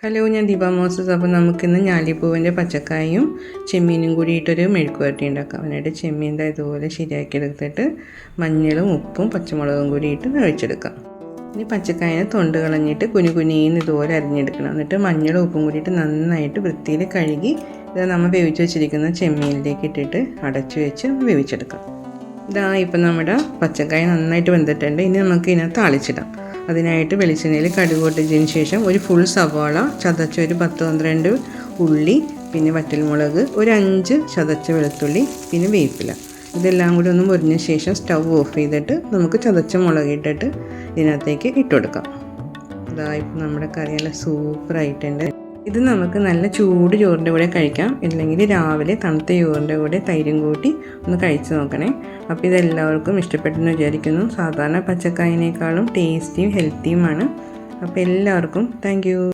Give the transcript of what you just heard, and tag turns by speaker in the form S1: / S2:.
S1: Hello, ഞാൻ Deepa Moses. അപ്പോൾ നമുക്കിന്ന് ഞാലിപ്പൂവിൻ്റെ പച്ചക്കായും ചെമ്മീനും കൂടിയിട്ടൊരു മെഴുക്ക് വരട്ടി ഉണ്ടാക്കാം. അതിനായിട്ട് ചെമ്മീൻ ഇതുപോലെ ശരിയാക്കി എടുത്തിട്ട് മഞ്ഞളും ഉപ്പും പച്ചമുളകും കൂടിയിട്ട് ഒഴിച്ചെടുക്കാം. ഇനി പച്ചക്കായനെ തൊണ്ട് കളഞ്ഞിട്ട് കുനുകുനീന്ന് ഇതുപോലെ അരിഞ്ഞെടുക്കണം. എന്നിട്ട് മഞ്ഞളും ഉപ്പും കൂടിയിട്ട് നന്നായിട്ട് വൃത്തിയിൽ കഴുകി ഇത് നമ്മൾ വേവിച്ച് വെച്ചിരിക്കുന്ന ചെമ്മീനിലേക്ക് ഇട്ടിട്ട് അടച്ചു വെച്ച് വേവിച്ചെടുക്കാം. ഇപ്പം നമ്മുടെ പച്ചക്കായ നന്നായിട്ട് വെന്തിട്ടുണ്ട്. ഇനി നമുക്ക് ഇതിനകത്ത് താളിച്ചിടാം. അതിനായിട്ട് വെളിച്ചെണ്ണയിൽ കടുക് പൊട്ടിച്ചതിന് ശേഷം ഒരു ഫുൾ സവാള ചതച്ച ഒരു 10-12 ഉള്ളി, പിന്നെ വറ്റൽമുളക്, ഒരു 5 ചതച്ച വെളുത്തുള്ളി, പിന്നെ വേപ്പില, ഇതെല്ലാം കൂടി ഒന്ന് മുരിഞ്ഞ ശേഷം സ്റ്റൗ ഓഫ് ചെയ്തിട്ട് നമുക്ക് ചതച്ച മുളക് ഇട്ടിട്ട് ഇതിനകത്തേക്ക് ഇട്ടുകൊടുക്കാം. ഇപ്പം നമ്മുടെ കറി നല്ല സൂപ്പറായിട്ടുണ്ട്. ഇത് നമുക്ക് നല്ല ചൂട് ചോറിൻ്റെ കൂടെ കഴിക്കാം, ഇല്ലെങ്കിൽ രാവിലെ തണുത്ത ചോറിൻ്റെ കൂടെ തൈരും കൂട്ടി ഒന്ന് കഴിച്ച് നോക്കണേ. അപ്പോൾ ഇതെല്ലാവർക്കും ഇഷ്ടപ്പെട്ടെന്ന് വിചാരിക്കുന്നു. സാധാരണ പച്ചക്കായനേക്കാളും ടേസ്റ്റിയും ഹെൽത്തിയുമാണ്. അപ്പോൾ എല്ലാവർക്കും താങ്ക് യു.